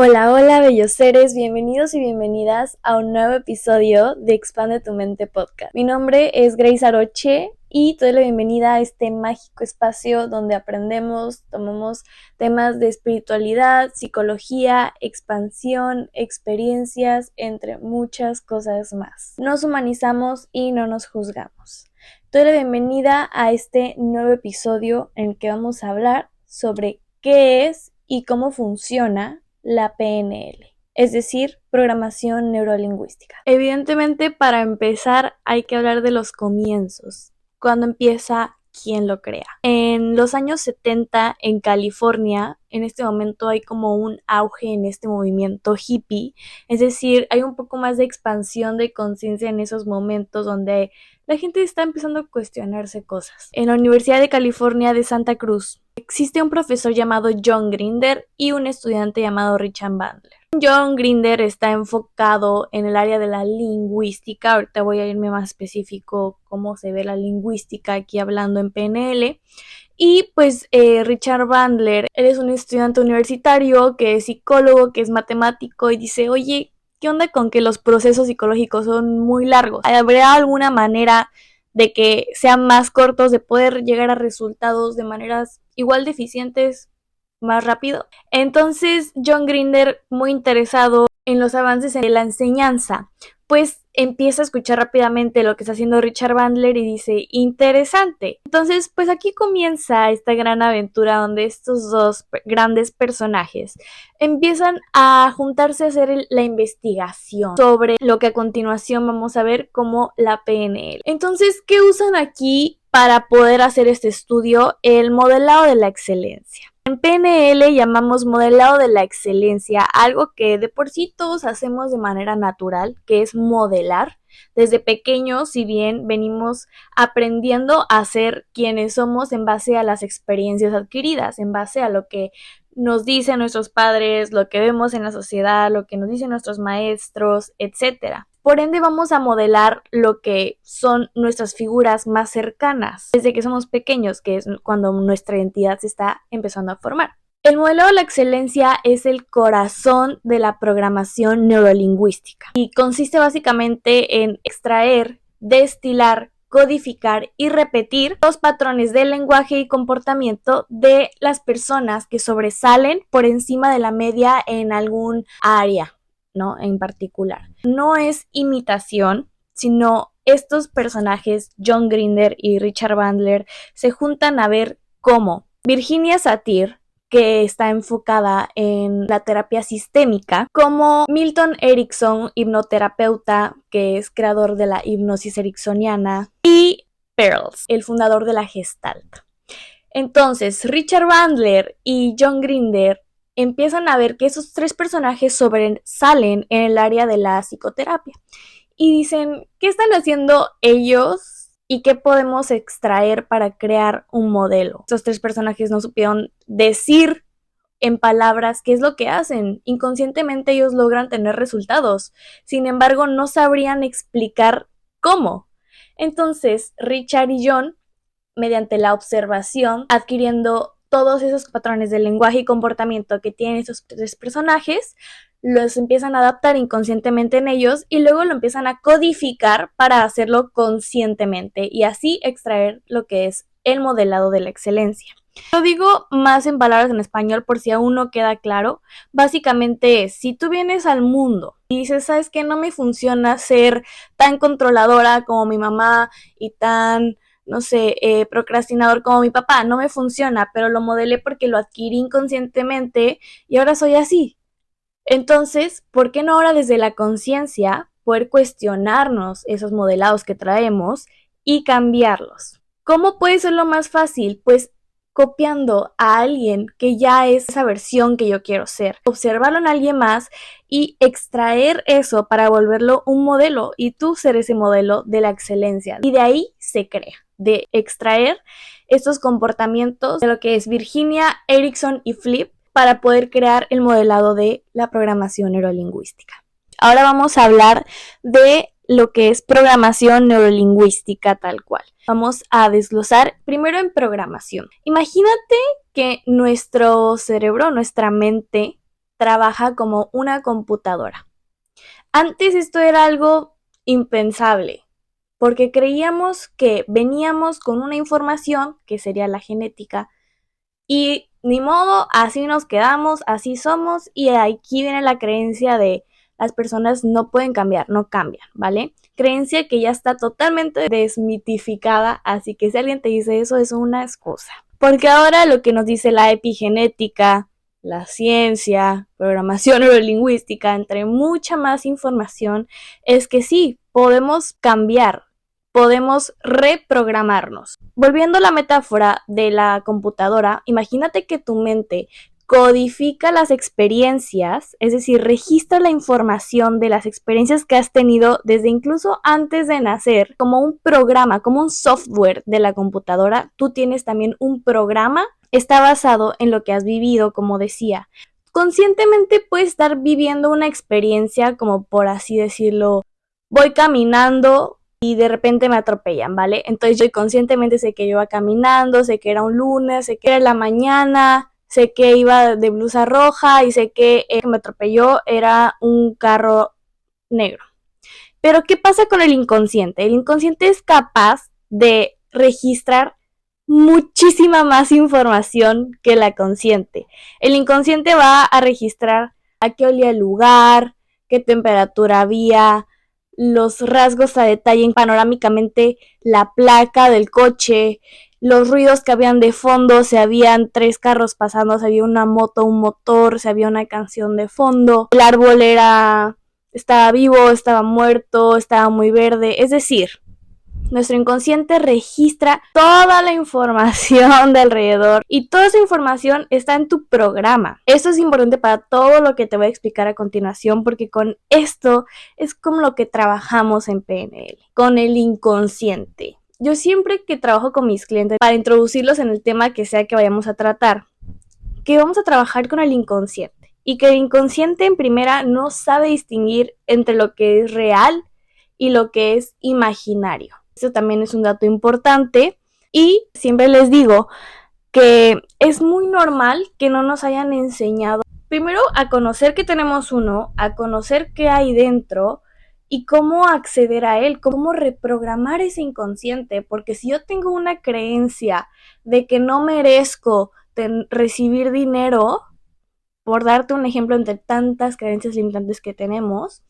Hola, hola, bellos seres, bienvenidos y bienvenidas a un nuevo episodio de Expande tu Mente Podcast. Mi nombre es Grace Aroche y te doy la bienvenida a este mágico espacio donde aprendemos, tomamos temas de espiritualidad, psicología, expansión, experiencias, entre muchas cosas más. Nos humanizamos y no nos juzgamos. Te doy la bienvenida a este nuevo episodio en el que vamos a hablar sobre qué es y cómo funciona la PNL, es decir, programación neurolingüística. Evidentemente, para empezar, hay que hablar de los comienzos. ¿Cuándo empieza? ¿Quién lo crea? En los años 70, en California, en este momento hay como un auge en este movimiento hippie, es decir, hay un poco más de expansión de conciencia en esos momentos donde la gente está empezando a cuestionarse cosas. En la Universidad de California de Santa Cruz, existe un profesor llamado John Grinder y un estudiante llamado Richard Bandler. John Grinder está enfocado en el área de la lingüística. Ahorita voy a irme más específico cómo se ve la lingüística aquí hablando en PNL. Y pues Richard Bandler, él es un estudiante universitario que es psicólogo, que es matemático y dice, oye, ¿qué onda con que los procesos psicológicos son muy largos? ¿Habría alguna manera de que sean más cortos, de poder llegar a resultados de maneras igual de eficientes más rápido? Entonces John Grinder, muy interesado en los avances en la enseñanza, pues empieza a escuchar rápidamente lo que está haciendo Richard Bandler y dice, interesante. Entonces, pues aquí comienza esta gran aventura donde estos dos grandes personajes empiezan a juntarse a hacer la investigación sobre lo que a continuación vamos a ver como la PNL. Entonces, ¿qué usan aquí para poder hacer este estudio? El modelado de la excelencia. En PNL llamamos modelado de la excelencia algo que de por sí todos hacemos de manera natural, que es modelar. Desde pequeños, si bien venimos aprendiendo a ser quienes somos en base a las experiencias adquiridas, en base a lo que nos dicen nuestros padres, lo que vemos en la sociedad, lo que nos dicen nuestros maestros, etc. Por ende, vamos a modelar lo que son nuestras figuras más cercanas desde que somos pequeños, que es cuando nuestra identidad se está empezando a formar. El modelo de la excelencia es el corazón de la programación neurolingüística y consiste básicamente en extraer, destilar, codificar y repetir los patrones del lenguaje y comportamiento de las personas que sobresalen por encima de la media en algún área, ¿no? En particular. No es imitación, sino estos personajes, John Grinder y Richard Bandler, se juntan a ver cómo Virginia Satir, que está enfocada en la terapia sistémica, como Milton Erickson, hipnoterapeuta, que es creador de la hipnosis ericksoniana, y Pearls, el fundador de la Gestalt. Entonces, Richard Bandler y John Grinder empiezan a ver que esos tres personajes sobresalen en el área de la psicoterapia y dicen, ¿qué están haciendo ellos y qué podemos extraer para crear un modelo? Estos tres personajes no supieron decir en palabras qué es lo que hacen. Inconscientemente ellos logran tener resultados, sin embargo no sabrían explicar cómo. Entonces Richard y John, mediante la observación, adquiriendo todos esos patrones de lenguaje y comportamiento que tienen esos tres personajes, los empiezan a adaptar inconscientemente en ellos y luego lo empiezan a codificar para hacerlo conscientemente y así extraer lo que es el modelado de la excelencia. Lo digo más en palabras en español por si aún no queda claro. Básicamente es, si tú vienes al mundo y dices, ¿sabes qué? No me funciona ser tan controladora como mi mamá y tan, no sé, procrastinador como mi papá. No me funciona, pero lo modelé porque lo adquirí inconscientemente y ahora soy así. Entonces, ¿por qué no ahora desde la conciencia poder cuestionarnos esos modelados que traemos y cambiarlos? ¿Cómo puede ser lo más fácil? Pues copiando a alguien que ya es esa versión que yo quiero ser, observarlo en alguien más y extraer eso para volverlo un modelo y tú ser ese modelo de la excelencia. Y de ahí se crea, de extraer estos comportamientos de lo que es Virginia, Erickson y Flip para poder crear el modelado de la programación neurolingüística. Ahora vamos a hablar de lo que es programación neurolingüística tal cual. Vamos a desglosar primero en programación. Imagínate que nuestro cerebro, nuestra mente, trabaja como una computadora. Antes esto era algo impensable, porque creíamos que veníamos con una información, que sería la genética, y ni modo, así nos quedamos, así somos, y aquí viene la creencia de las personas no pueden cambiar, no cambian, ¿vale? Creencia que ya está totalmente desmitificada, así que si alguien te dice eso es una excusa. Porque ahora lo que nos dice la epigenética, la ciencia, programación neurolingüística, entre mucha más información, es que sí, podemos cambiar, podemos reprogramarnos. Volviendo a la metáfora de la computadora, imagínate que tu mente codifica las experiencias, es decir, registra la información de las experiencias que has tenido desde incluso antes de nacer, como un programa, como un software de la computadora. Tú tienes también un programa, está basado en lo que has vivido, como decía. Conscientemente puedes estar viviendo una experiencia, como por así decirlo, voy caminando y de repente me atropellan, ¿vale? Entonces yo conscientemente sé que yo iba caminando, sé que era un lunes, sé que era la mañana, sé que iba de blusa roja y sé que el que me atropelló era un carro negro. Pero ¿qué pasa con el inconsciente? El inconsciente es capaz de registrar muchísima más información que la consciente. El inconsciente va a registrar a qué olía el lugar, qué temperatura había, los rasgos a detalle panorámicamente, la placa del coche, los ruidos que habían de fondo, si habían 3 carros pasando, si había una moto, un motor, si había una canción de fondo, el árbol estaba vivo, estaba muerto, estaba muy verde, es decir, nuestro inconsciente registra toda la información de alrededor y toda esa información está en tu programa. Esto es importante para todo lo que te voy a explicar a continuación, porque con esto es como lo que trabajamos en PNL, con el inconsciente. Yo siempre que trabajo con mis clientes para introducirlos en el tema que sea que vayamos a tratar, que vamos a trabajar con el inconsciente y que el inconsciente en primera no sabe distinguir entre lo que es real y lo que es imaginario. Eso también es un dato importante y siempre les digo que es muy normal que no nos hayan enseñado primero a conocer que tenemos uno, a conocer qué hay dentro y cómo acceder a él, cómo reprogramar ese inconsciente, porque si yo tengo una creencia de que no merezco recibir dinero, por darte un ejemplo entre tantas creencias limitantes que tenemos,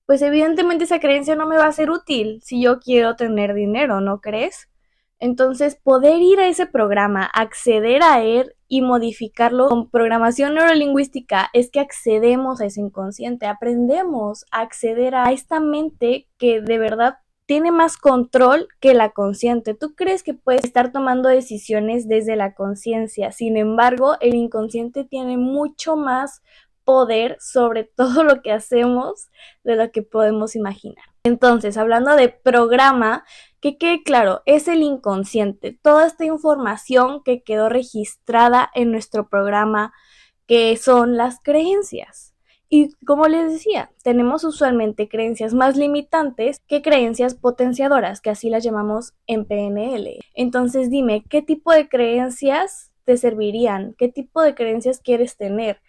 pues evidentemente esa creencia no me va a ser útil si yo quiero tener dinero, ¿no crees? Entonces, poder ir a ese programa, acceder a él y modificarlo con programación neurolingüística es que accedemos a ese inconsciente, aprendemos a acceder a esta mente que de verdad tiene más control que la consciente. Tú crees que puedes estar tomando decisiones desde la conciencia, sin embargo, el inconsciente tiene mucho más poder sobre todo lo que hacemos de lo que podemos imaginar. Entonces, hablando de programa, que quede claro, es el inconsciente, toda esta información que quedó registrada en nuestro programa, que son las creencias. Y como les decía, tenemos usualmente creencias más limitantes que creencias potenciadoras, que así las llamamos en PNL. Entonces dime, ¿qué tipo de creencias te servirían? ¿Qué tipo de creencias quieres tener?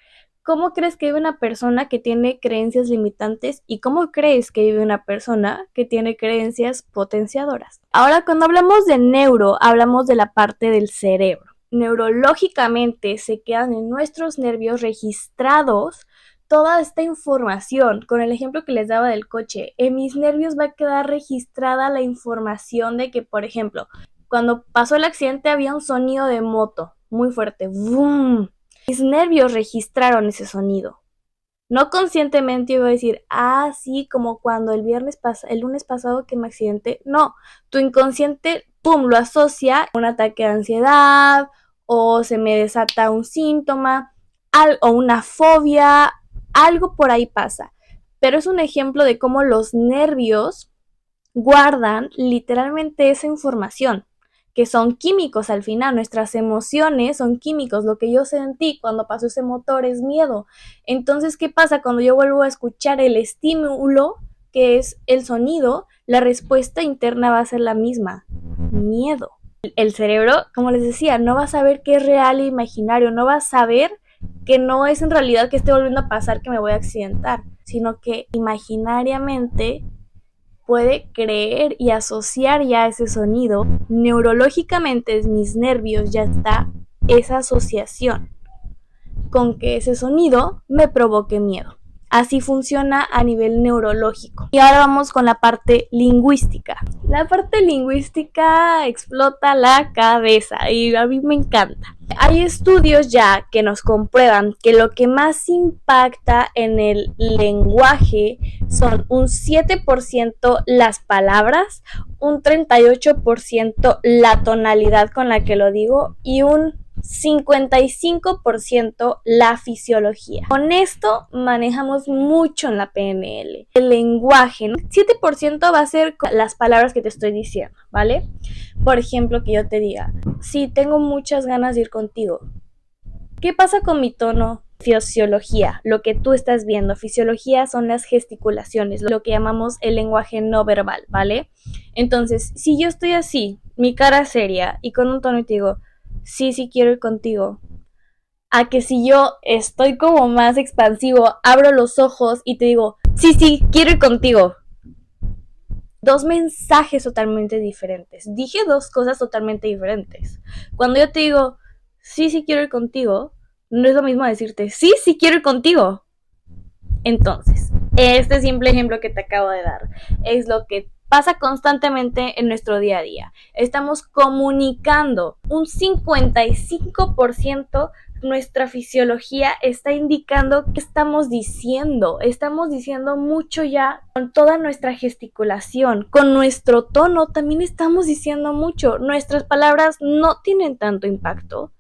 ¿Cómo crees que vive una persona que tiene creencias limitantes y cómo crees que vive una persona que tiene creencias potenciadoras? Ahora, cuando hablamos de neuro, hablamos de la parte del cerebro. Neurológicamente se quedan en nuestros nervios registrados toda esta información. Con el ejemplo que les daba del coche, en mis nervios va a quedar registrada la información de que, por ejemplo, cuando pasó el accidente había un sonido de moto muy fuerte. ¡Boom! Mis nervios registraron ese sonido. No conscientemente iba a decir, sí, como cuando el lunes pasado que me accidenté. No, tu inconsciente, pum, lo asocia a un ataque de ansiedad o se me desata un síntoma o una fobia, algo por ahí pasa. Pero es un ejemplo de cómo los nervios guardan literalmente esa información, que son químicos al final. Nuestras emociones son químicos. Lo que yo sentí cuando pasó ese motor es miedo. Entonces, ¿qué pasa cuando yo vuelvo a escuchar el estímulo, que es el sonido? La respuesta interna va a ser la misma: miedo. El cerebro, como les decía, no va a saber qué es real e imaginario, no va a saber que no es en realidad que esté volviendo a pasar que me voy a accidentar, sino que imaginariamente puede creer y asociar ya ese sonido. Neurológicamente en mis nervios ya está esa asociación con que ese sonido me provoque miedo. Así funciona a nivel neurológico. Y ahora vamos con la parte lingüística. La parte lingüística explota la cabeza y a mí me encanta. Hay estudios ya que nos comprueban que lo que más impacta en el lenguaje son un 7% las palabras, un 38% la tonalidad con la que lo digo y un 55% la fisiología. Con esto manejamos mucho en la PNL. El lenguaje, ¿no? 7% va a ser las palabras que te estoy diciendo, ¿vale? Por ejemplo, que yo te diga, sí, tengo muchas ganas de ir contigo. ¿Qué pasa con mi tono? Fisiología, lo que tú estás viendo. Fisiología son las gesticulaciones, lo que llamamos el lenguaje no verbal, ¿vale? Entonces, si yo estoy así, mi cara seria y con un tono y te digo, sí, sí quiero ir contigo, a que si yo estoy como más expansivo, abro los ojos y te digo, sí, sí, quiero ir contigo. Dos mensajes totalmente diferentes. Dije dos cosas totalmente diferentes. Cuando yo te digo, sí, sí quiero ir contigo, no es lo mismo decirte, sí, sí quiero ir contigo. Entonces, este simple ejemplo que te acabo de dar es lo que pasa constantemente en nuestro día a día. Estamos comunicando un 55%. Nuestra fisiología está indicando qué estamos diciendo. Estamos diciendo mucho ya con toda nuestra gesticulación. Con nuestro tono también estamos diciendo mucho. Nuestras palabras no tienen tanto impacto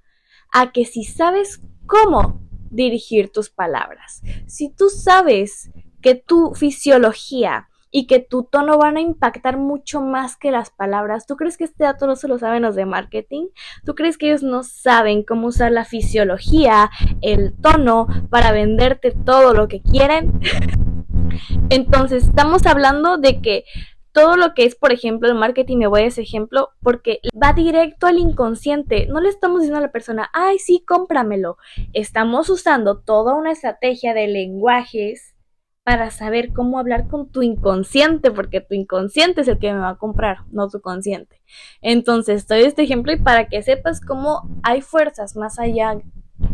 a que si sabes cómo dirigir tus palabras, si tú sabes que tu fisiología y que tu tono van a impactar mucho más que las palabras. ¿Tú crees que este dato no se lo saben los de marketing? ¿Tú crees que ellos no saben cómo usar la fisiología, el tono para venderte todo lo que quieren? Entonces, estamos hablando de que todo lo que es, por ejemplo, el marketing, me voy a ese ejemplo, porque va directo al inconsciente. No le estamos diciendo a la persona, ay, sí, cómpramelo. Estamos usando toda una estrategia de lenguajes para saber cómo hablar con tu inconsciente, porque tu inconsciente es el que me va a comprar, no tu consciente. Entonces, doy este ejemplo y para que sepas cómo hay fuerzas más allá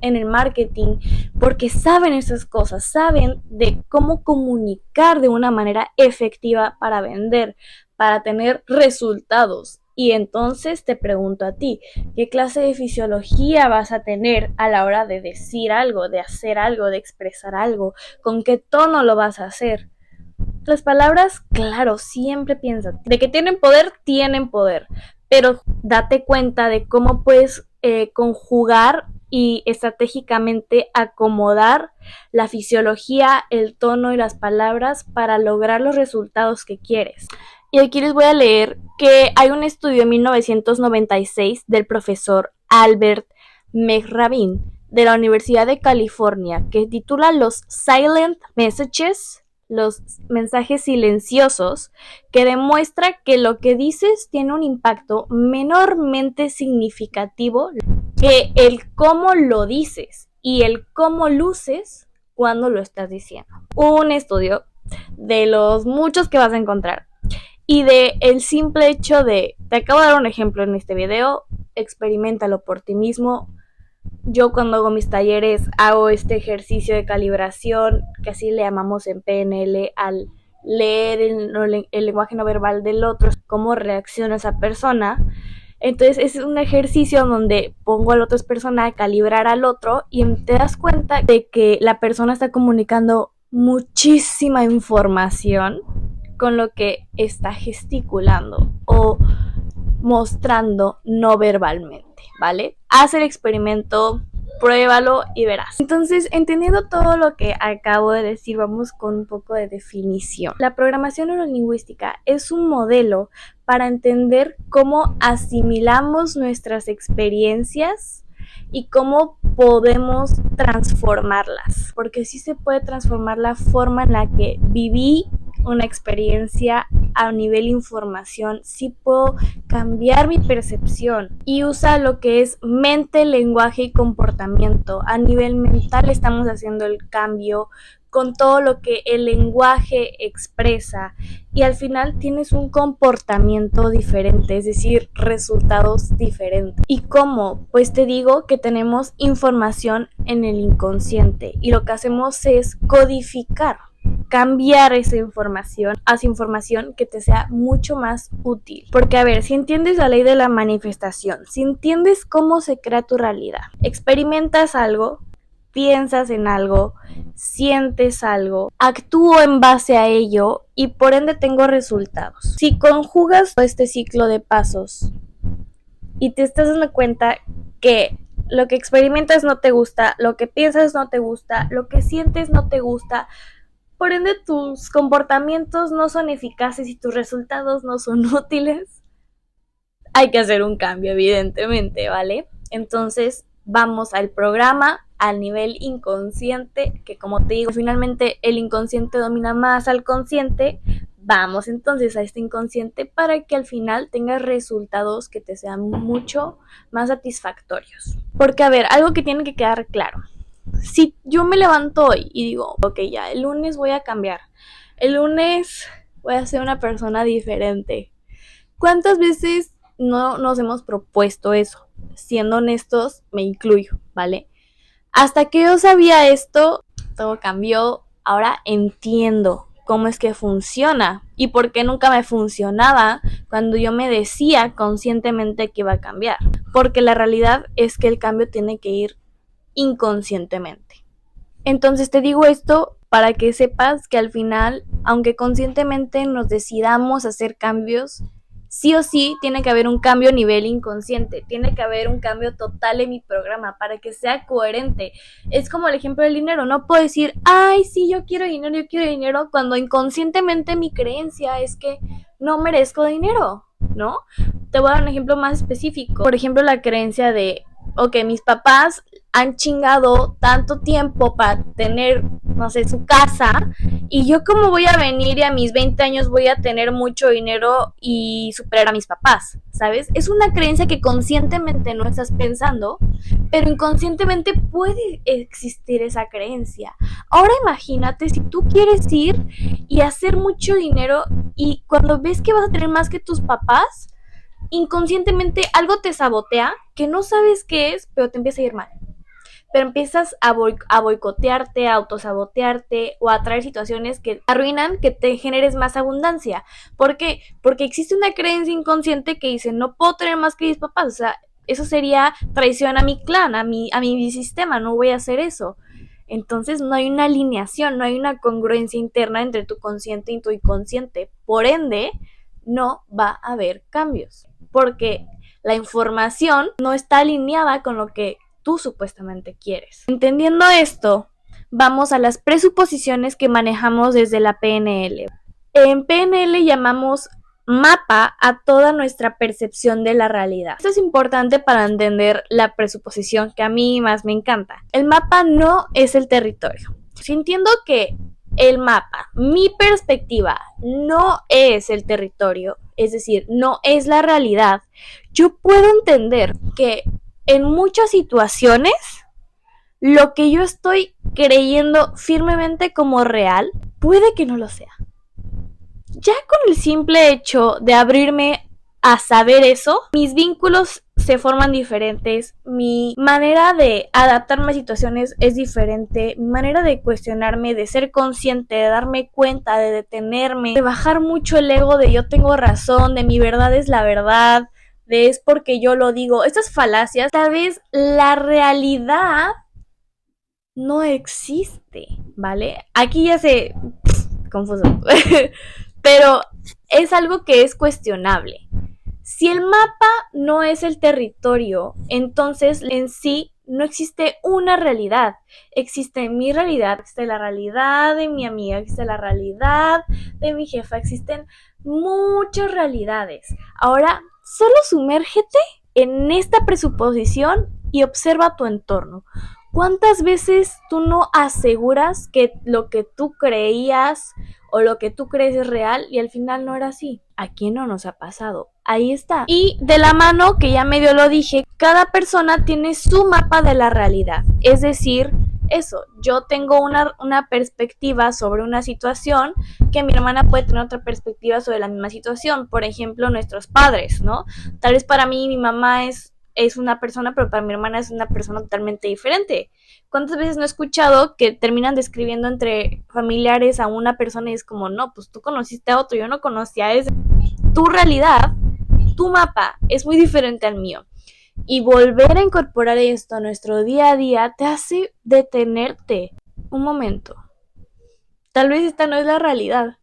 en el marketing, porque saben esas cosas, saben de cómo comunicar de una manera efectiva para vender, para tener resultados. Y entonces te pregunto a ti, ¿qué clase de fisiología vas a tener a la hora de decir algo, de hacer algo, de expresar algo? ¿Con qué tono lo vas a hacer? Las palabras, claro, siempre piensa, de que tienen poder, pero date cuenta de cómo puedes conjugar y estratégicamente acomodar la fisiología, el tono y las palabras para lograr los resultados que quieres. Y aquí les voy a leer que hay un estudio en 1996 del profesor Albert McRabin de la Universidad de California que titula Los Silent Messages, los mensajes silenciosos, que demuestra que lo que dices tiene un impacto menormente significativo que el cómo lo dices y el cómo luces cuando lo estás diciendo. Un estudio de los muchos que vas a encontrar y de el simple hecho de, te acabo de dar un ejemplo en este video, experiméntalo por ti mismo. Yo cuando hago mis talleres hago este ejercicio de calibración, que así le llamamos en PNL, al leer el lenguaje no verbal del otro, cómo reacciona esa persona. Entonces es un ejercicio donde pongo a la otra persona a calibrar al otro y te das cuenta de que la persona está comunicando muchísima información con lo que está gesticulando o mostrando no verbalmente, ¿vale? Haz el experimento, pruébalo y verás. Entonces, entendiendo todo lo que acabo de decir, vamos con un poco de definición. La programación neurolingüística es un modelo para entender cómo asimilamos nuestras experiencias y cómo podemos transformarlas, porque sí se puede transformar la forma en la que viví una experiencia a nivel información, sí puedo cambiar mi percepción. Y usa lo que es mente, lenguaje y comportamiento. A nivel mental estamos haciendo el cambio con todo lo que el lenguaje expresa y al final tienes un comportamiento diferente, es decir, resultados diferentes. ¿Y cómo? Pues te digo que tenemos información en el inconsciente y lo que hacemos es codificar, cambiar esa información hacia información que te sea mucho más útil. Porque a ver, si entiendes la ley de la manifestación, si entiendes cómo se crea tu realidad, experimentas algo, piensas en algo, sientes algo, actúo en base a ello y por ende tengo resultados. Si conjugas este ciclo de pasos y te estás dando cuenta que lo que experimentas no te gusta, lo que piensas no te gusta, lo que sientes no te gusta, por ende tus comportamientos no son eficaces y tus resultados no son útiles, hay que hacer un cambio, evidentemente, ¿vale? Entonces, vamos al programa al nivel inconsciente, que como te digo, finalmente el inconsciente domina más al consciente. Vamos entonces a este inconsciente para que al final tengas resultados que te sean mucho más satisfactorios. Porque, a ver, algo que tiene que quedar claro. Si yo me levanto hoy y digo, ok, ya, el lunes voy a cambiar. El lunes voy a ser una persona diferente. ¿Cuántas veces no nos hemos propuesto eso? Siendo honestos, me incluyo, ¿vale? Hasta que yo sabía esto, todo cambió. Ahora entiendo cómo es que funciona y por qué nunca me funcionaba cuando yo me decía conscientemente que iba a cambiar. Porque la realidad es que el cambio tiene que ir inconscientemente. Entonces te digo esto para que sepas que al final, aunque conscientemente nos decidamos hacer cambios, sí o sí tiene que haber un cambio a nivel inconsciente, tiene que haber un cambio total en mi programa para que sea coherente. Es como el ejemplo del dinero, no puedo decir, ay, sí, yo quiero dinero, cuando inconscientemente mi creencia es que no merezco dinero, ¿no? Te voy a dar un ejemplo más específico. Por ejemplo, la creencia de, ok, mis papás han chingado tanto tiempo para tener, no sé, su casa, y yo cómo voy a venir y a mis 20 años voy a tener mucho dinero y superar a mis papás, ¿sabes? Es una creencia que conscientemente no estás pensando, pero inconscientemente puede existir esa creencia. Ahora imagínate si tú quieres ir y hacer mucho dinero y cuando ves que vas a tener más que tus papás, inconscientemente algo te sabotea que no sabes qué es, pero te empieza a ir mal. Pero empiezas a boicotearte, a autosabotearte o a traer situaciones que arruinan que te generes más abundancia. ¿Por qué? Porque existe una creencia inconsciente que dice, no puedo tener más que mis papás. O sea, eso sería traición a mi clan, a mi sistema, no voy a hacer eso. Entonces no hay una alineación, no hay una congruencia interna entre tu consciente y tu inconsciente. Por ende, no va a haber cambios. Porque la información no está alineada con lo que tú supuestamente quieres. Entendiendo esto, vamos a las presuposiciones que manejamos desde la PNL. En PNL llamamos mapa a toda nuestra percepción de la realidad. Esto es importante para entender la presuposición que a mí más me encanta. El mapa no es el territorio. Si entiendo que el mapa, mi perspectiva, no es el territorio, es decir, no es la realidad, yo puedo entender que en muchas situaciones lo que yo estoy creyendo firmemente como real puede que no lo sea. Ya con el simple hecho de abrirme a saber eso, mis vínculos se forman diferentes, mi manera de adaptarme a situaciones es diferente, mi manera de cuestionarme, de ser consciente, de darme cuenta, de detenerme, de bajar mucho el ego de yo tengo razón, de mi verdad es la verdad, de es porque yo lo digo. Estas falacias, tal vez la realidad no existe, ¿vale? Aquí ya se... confuso. Pero es algo que es cuestionable. Si el mapa no es el territorio, entonces en sí no existe una realidad. Existe mi realidad, existe la realidad de mi amiga, existe la realidad de mi jefa, existen muchas realidades. Ahora, solo sumérgete en esta presuposición y observa tu entorno. ¿Cuántas veces tú no aseguras que lo que tú creías o lo que tú crees es real y al final no era así? ¿A quién no nos ha pasado? Ahí está. Y de la mano, que ya medio lo dije, cada persona tiene su mapa de la realidad. Es decir, eso, yo tengo una perspectiva sobre una situación que mi hermana puede tener otra perspectiva sobre la misma situación. Por ejemplo, nuestros padres, ¿no? Tal vez para mí mi mamá es una persona, pero para mi hermana es una persona totalmente diferente. ¿Cuántas veces no he escuchado que terminan describiendo entre familiares a una persona y es como, no, pues tú conociste a otro, yo no conocía a ese? Tu realidad, tu mapa es muy diferente al mío. Y volver a incorporar esto a nuestro día a día te hace detenerte un momento. Tal vez esta no es la realidad.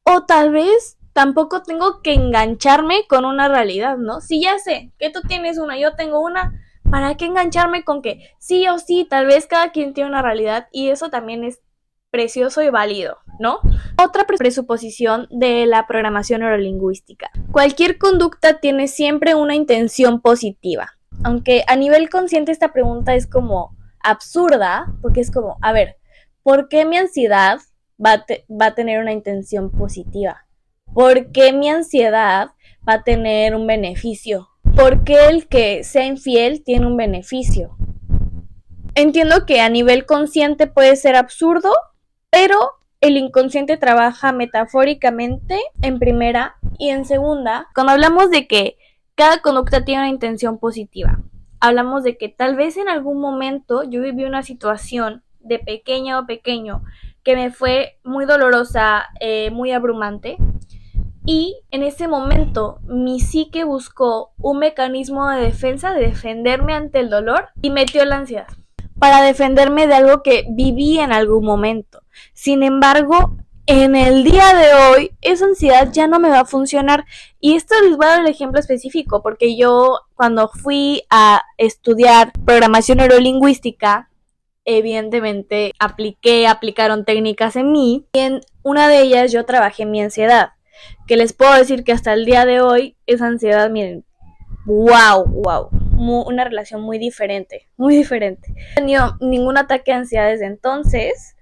O tal vez tampoco tengo que engancharme con una realidad, ¿no? Si ya sé que tú tienes una, yo tengo una, ¿para qué engancharme con que sí o sí, tal vez cada quien tiene una realidad y eso también es precioso y válido, ¿no? Otra presuposición de la programación neurolingüística. Cualquier conducta tiene siempre una intención positiva. Aunque a nivel consciente esta pregunta es como absurda, porque es como, a ver, ¿por qué mi ansiedad va a tener una intención positiva? ¿Por qué mi ansiedad va a tener un beneficio? ¿Por qué el que sea infiel tiene un beneficio? Entiendo que a nivel consciente puede ser absurdo, pero el inconsciente trabaja metafóricamente en primera y en segunda. Cuando hablamos de que cada conducta tiene una intención positiva, hablamos de que tal vez en algún momento yo viví una situación de pequeña o pequeño que me fue muy dolorosa, muy abrumante, y en ese momento mi psique buscó un mecanismo de defensa, de defenderme ante el dolor, y metió la ansiedad para defenderme de algo que viví en algún momento. Sin embargo, en el día de hoy, esa ansiedad ya no me va a funcionar. Y esto les voy a dar el ejemplo específico, porque yo cuando fui a estudiar programación neurolingüística, evidentemente aplicaron técnicas en mí, y en una de ellas yo trabajé mi ansiedad, que les puedo decir que hasta el día de hoy esa ansiedad, miren, wow, una relación muy diferente, muy diferente. No he tenido ningún ataque de ansiedad desde entonces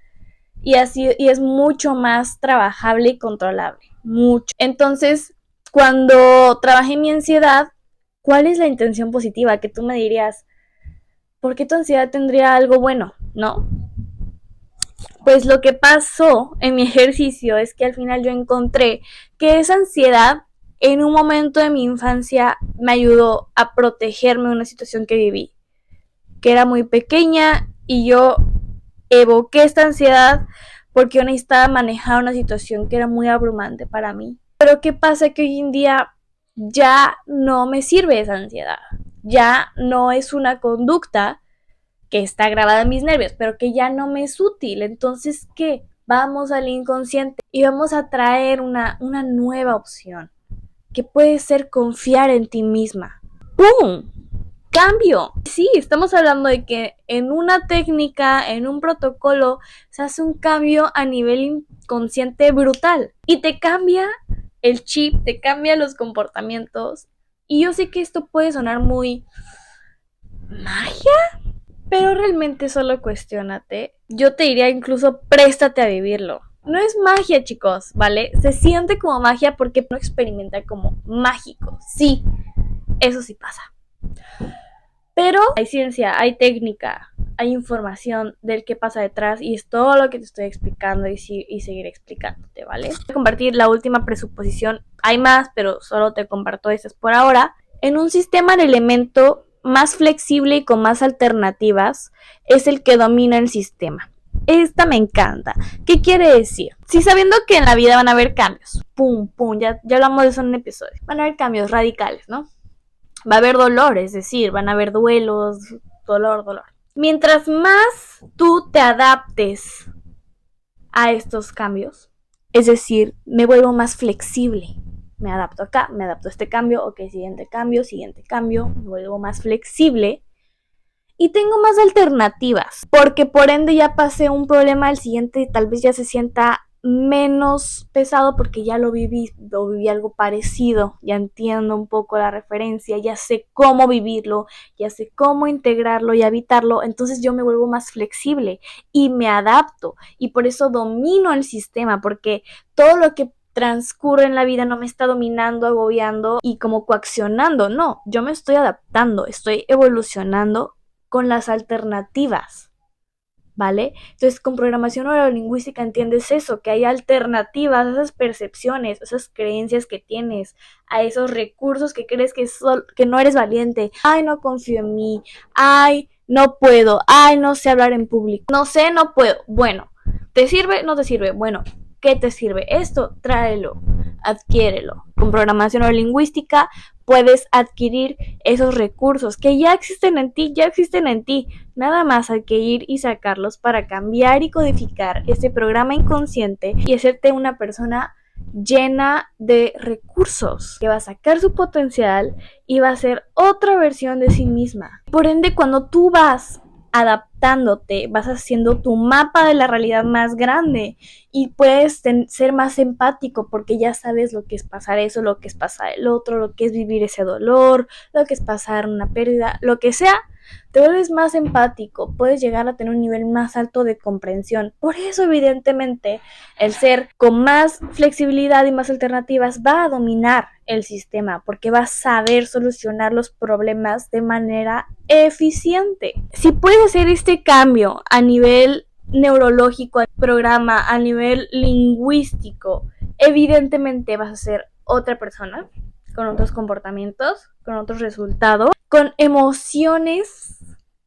y es mucho más trabajable y controlable, mucho. Entonces, cuando trabajé mi ansiedad, ¿cuál es la intención positiva? Que tú me dirías, ¿por qué tu ansiedad tendría algo bueno? ¿No? Pues lo que pasó en mi ejercicio es que al final yo encontré que esa ansiedad en un momento de mi infancia me ayudó a protegerme de una situación que viví, que era muy pequeña, y yo evoqué esta ansiedad porque yo necesitaba manejar una situación que era muy abrumante para mí. Pero ¿qué pasa? Que hoy en día ya no me sirve esa ansiedad, ya no es una conducta que está grabada en mis nervios, pero que ya no me es útil. Entonces, ¿qué? Vamos al inconsciente y vamos a traer una nueva opción, que puede ser confiar en ti misma. ¡Pum! Cambio. Sí, estamos hablando de que en una técnica, en un protocolo, se hace un cambio a nivel inconsciente brutal y te cambia el chip, te cambia los comportamientos. Y yo sé que esto puede sonar muy magia, pero realmente solo cuestiónate. Yo te diría incluso préstate a vivirlo. No es magia, chicos, ¿vale? Se siente como magia porque no experimenta como mágico. Sí, eso sí pasa. Pero hay ciencia, hay técnica, hay información del que pasa detrás y es todo lo que te estoy explicando y seguiré explicándote, ¿vale? Voy a compartir la última presuposición. Hay más, pero solo te comparto estas por ahora. En un sistema de elemento más flexible y con más alternativas es el que domina el sistema. Esta me encanta. ¿Qué quiere decir? Si sabiendo que en la vida van a haber cambios, ya hablamos de eso en un episodio, van a haber cambios radicales, ¿no? Va a haber dolor, es decir, van a haber duelos, dolor. Mientras más tú te adaptes a estos cambios, es decir, me vuelvo más flexible. Me adapto acá, me adapto a este cambio, ok, siguiente cambio, me vuelvo más flexible y tengo más alternativas, porque por ende ya pasé un problema, el siguiente tal vez ya se sienta menos pesado porque ya lo viví algo parecido, ya entiendo un poco la referencia, ya sé cómo vivirlo, ya sé cómo integrarlo y habitarlo, entonces yo me vuelvo más flexible y me adapto y por eso domino el sistema, porque todo lo que transcurre en la vida no me está dominando, agobiando y como coaccionando, no, yo me estoy adaptando, estoy evolucionando con las alternativas. ¿Vale? Entonces, con programación neurolingüística entiendes eso, que hay alternativas a esas percepciones, a esas creencias que tienes, a esos recursos que crees que no eres valiente. Ay, no confío en mí. Ay, no puedo. Ay, no sé hablar en público. No sé, no puedo. Bueno, ¿te sirve? No te sirve. Bueno, ¿qué te sirve? Esto, tráelo, adquiérelo. Con programación neurolingüística puedes adquirir esos recursos que ya existen en ti, ya existen en ti. Nada más hay que ir y sacarlos para cambiar y codificar ese programa inconsciente y hacerte una persona llena de recursos, que va a sacar su potencial y va a ser otra versión de sí misma. Por ende, cuando tú vas adaptándote, vas haciendo tu mapa de la realidad más grande y puedes ser más empático porque ya sabes lo que es pasar eso, lo que es pasar el otro, lo que es vivir ese dolor, lo que es pasar una pérdida, lo que sea. Te vuelves más empático, puedes llegar a tener un nivel más alto de comprensión. Por eso, evidentemente, el ser con más flexibilidad y más alternativas va a dominar el sistema, porque va a saber solucionar los problemas de manera eficiente. Si puedes hacer este cambio a nivel neurológico, programa, a nivel lingüístico, evidentemente vas a ser otra persona con otros comportamientos, con otros resultados, con emociones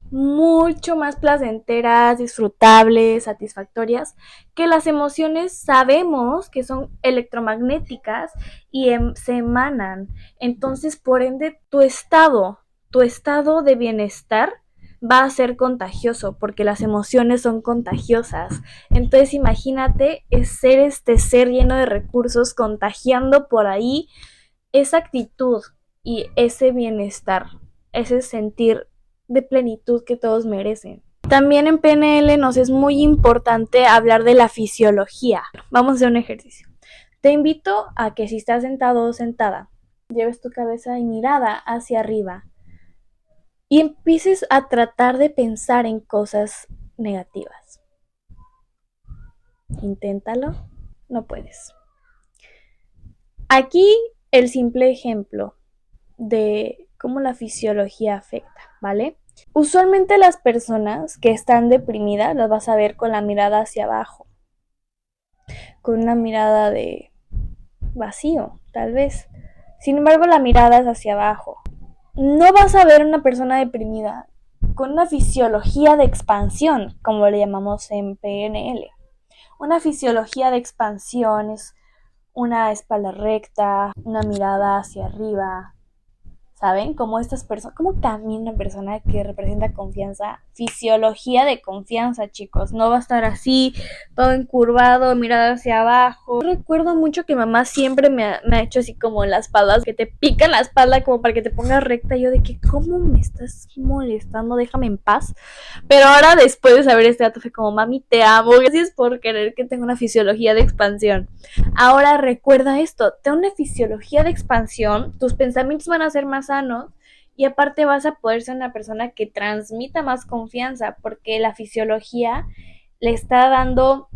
mucho más placenteras, disfrutables, satisfactorias, que las emociones sabemos que son electromagnéticas y se emanan. Entonces, por ende, tu estado de bienestar va a ser contagioso porque las emociones son contagiosas. Entonces imagínate ser este ser lleno de recursos contagiando por ahí esa actitud y ese bienestar, ese sentir de plenitud que todos merecen. También en PNL nos es muy importante hablar de la fisiología. Vamos a hacer un ejercicio. Te invito a que si estás sentado o sentada, lleves tu cabeza y mirada hacia arriba y empieces a tratar de pensar en cosas negativas. Inténtalo, no puedes. Aquí el simple ejemplo de cómo la fisiología afecta, ¿vale? Usualmente las personas que están deprimidas las vas a ver con la mirada hacia abajo, con una mirada de vacío, tal vez. Sin embargo, la mirada es hacia abajo. No vas a ver una persona deprimida con una fisiología de expansión, como le llamamos en PNL. Una fisiología de expansión es una espalda recta, una mirada hacia arriba, ¿saben? Como estas personas, ¿cómo camina una persona que representa confianza? Fisiología de confianza, chicos. No va a estar así, todo encurvado, mirada hacia abajo. Yo recuerdo mucho que mamá siempre me ha hecho así como en la espalda, que te pican la espalda como para que te pongas recta. Y yo de que, ¿cómo me estás molestando? Déjame en paz. Pero ahora, después de saber este dato, fue como, mami, te amo. Gracias por querer que tenga una fisiología de expansión. Ahora recuerda esto, ten una fisiología de expansión, tus pensamientos van a ser más sanos y aparte vas a poder ser una persona que transmita más confianza porque la fisiología le está dando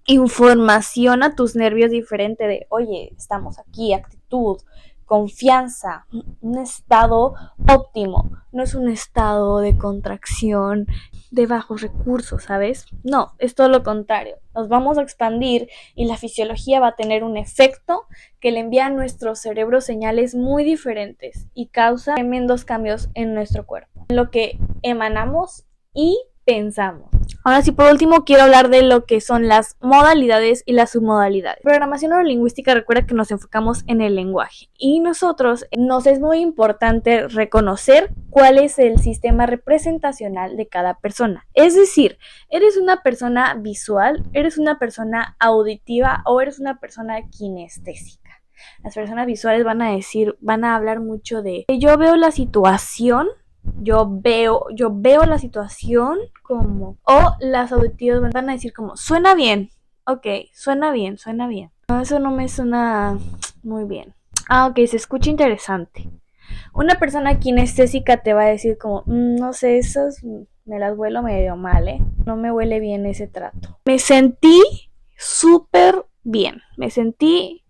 información a tus nervios diferente de, oye, estamos aquí, actitud, confianza, un estado óptimo, no es un estado de contracción, de bajos recursos, ¿sabes? No, es todo lo contrario. Nos vamos a expandir y la fisiología va a tener un efecto que le envía a nuestro cerebro señales muy diferentes y causa tremendos cambios en nuestro cuerpo, en lo que emanamos y pensamos. Ahora sí, por último, quiero hablar de lo que son las modalidades y las submodalidades. Programación neurolingüística recuerda que nos enfocamos en el lenguaje y nosotros nos es muy importante reconocer cuál es el sistema representacional de cada persona. Es decir, ¿eres una persona visual, eres una persona auditiva o eres una persona kinestésica? Las personas visuales van a hablar mucho de yo veo la situación, yo veo la situación como, o las auditivas van a decir como, suena bien, Ok, suena bien, suena bien. No, eso no me suena muy bien. Ah, ok, se escucha interesante. Una persona kinestésica te va a decir como, no sé, esas me las huelo medio mal, ¿eh? No me huele bien ese trato. Me sentí súper bien, me sentí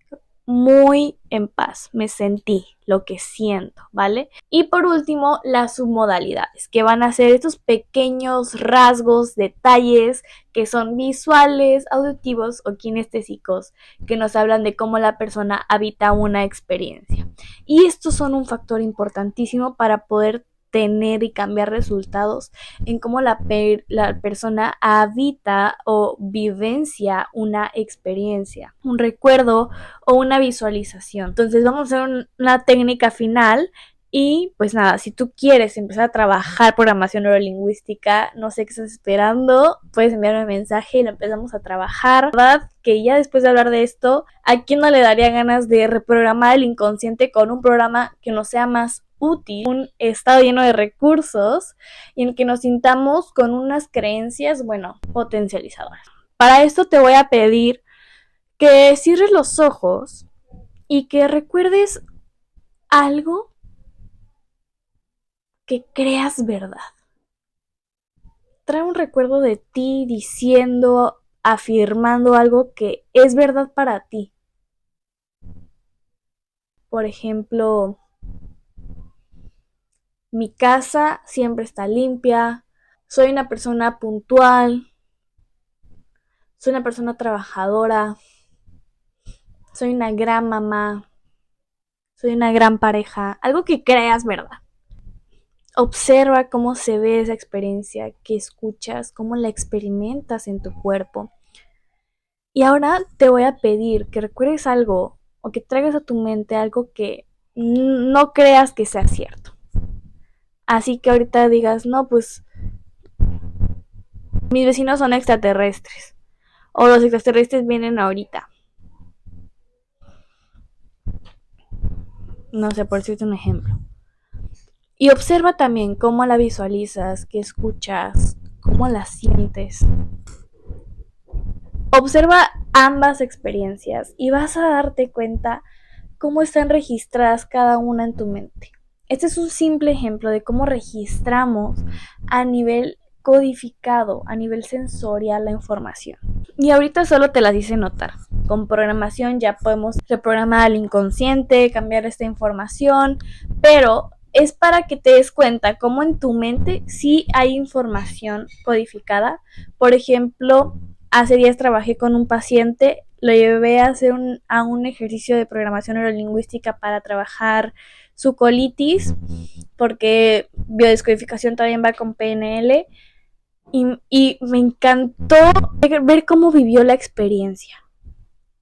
muy en paz, me sentí lo que siento, ¿vale? Y por último, las submodalidades, que van a ser estos pequeños rasgos, detalles que son visuales, auditivos o kinestésicos, que nos hablan de cómo la persona habita una experiencia. Y estos son un factor importantísimo para poder tener y cambiar resultados en cómo la persona habita o vivencia una experiencia, un recuerdo o una visualización. Entonces vamos a hacer una técnica final y pues nada, si tú quieres empezar a trabajar programación neurolingüística, no sé qué estás esperando, puedes enviarme un mensaje y lo empezamos a trabajar. ¿Verdad? Que ya después de hablar de esto, ¿a quién no le daría ganas de reprogramar el inconsciente con un programa que nos sea más útil, un estado lleno de recursos y en el que nos sintamos con unas creencias, bueno, potencializadoras? Para esto te voy a pedir que cierres los ojos y que recuerdes algo que creas verdad. Trae un recuerdo de ti diciendo, afirmando algo que es verdad para ti. Por ejemplo, mi casa siempre está limpia, soy una persona puntual, soy una persona trabajadora, soy una gran mamá, soy una gran pareja, algo que creas verdad. Observa cómo se ve esa experiencia, que escuchas, cómo la experimentas en tu cuerpo. Y ahora te voy a pedir que recuerdes algo o que traigas a tu mente algo que no creas que sea cierto. Así que ahorita digas, no, pues mis vecinos son extraterrestres o los extraterrestres vienen ahorita. No sé, por decirte un ejemplo. Y observa también cómo la visualizas, qué escuchas, cómo la sientes. Observa ambas experiencias y vas a darte cuenta cómo están registradas cada una en tu mente. Este es un simple ejemplo de cómo registramos a nivel codificado, a nivel sensorial la información. Y ahorita solo te las hice notar. Con programación ya podemos reprogramar al inconsciente, cambiar esta información, pero es para que te des cuenta cómo en tu mente sí hay información codificada. Por ejemplo, hace días trabajé con un paciente, lo llevé a hacer un ejercicio de programación neurolingüística para trabajar su colitis, porque biodescodificación también va con PNL. Y me encantó ver cómo vivió la experiencia.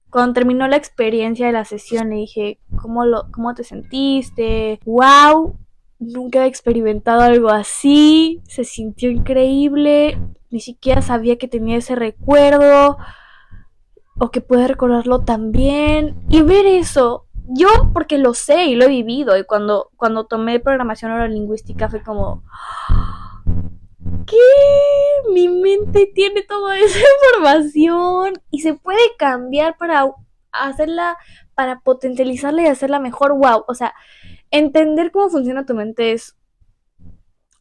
Cuando terminó la experiencia de la sesión le dije, ¿cómo te sentiste? ¡Wow! Nunca he experimentado algo así. Se sintió increíble. Ni siquiera sabía que tenía ese recuerdo o que puede recordarlo también. Y ver eso, yo porque lo sé y lo he vivido. Y cuando tomé programación neurolingüística fue como, ¿qué? Mi mente tiene toda esa información y se puede cambiar para hacerla, para potencializarla y hacerla mejor. Wow, o sea, entender cómo funciona tu mente es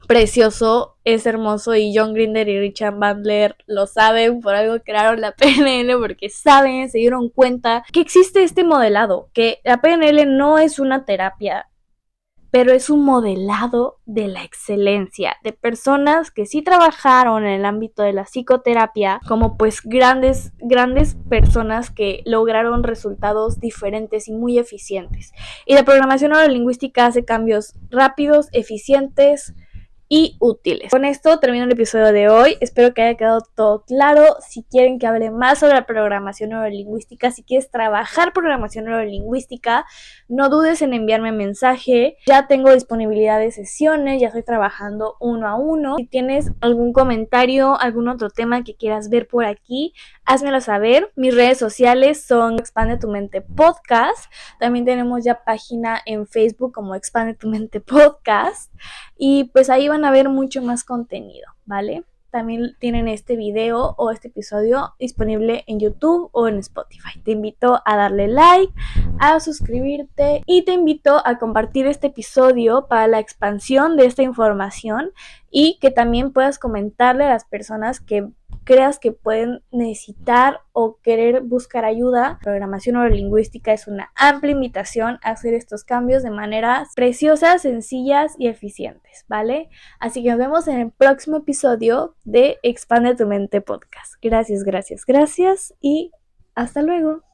precioso, es hermoso y John Grinder y Richard Bandler lo saben, por algo crearon la PNL porque saben, se dieron cuenta que existe este modelado, que la PNL no es una terapia, pero es un modelado de la excelencia, de personas que sí trabajaron en el ámbito de la psicoterapia, como pues grandes personas que lograron resultados diferentes y muy eficientes. Y la programación neurolingüística hace cambios rápidos, eficientes y útiles. Con esto termino el episodio de hoy. Espero que haya quedado todo claro. Si quieren que hable más sobre la programación neurolingüística, si quieres trabajar programación neurolingüística, no dudes en enviarme mensaje. Ya tengo disponibilidad de sesiones, ya estoy trabajando uno a uno. Si tienes algún comentario, algún otro tema que quieras ver por aquí, házmelo saber. Mis redes sociales son Expande tu Mente Podcast. También tenemos ya página en Facebook como Expande tu Mente Podcast. Y pues ahí van a ver mucho más contenido, ¿vale? también tienen este video o este episodio disponible en YouTube o en Spotify. Te invito a darle like, a suscribirte y te invito a compartir este episodio para la expansión de esta información y que también puedas comentarle a las personas que creas que pueden necesitar o querer buscar ayuda. Programación neurolingüística es una amplia invitación a hacer estos cambios de maneras preciosas, sencillas y eficientes, ¿vale? Así que nos vemos en el próximo episodio de Expande tu Mente Podcast. Gracias y hasta luego.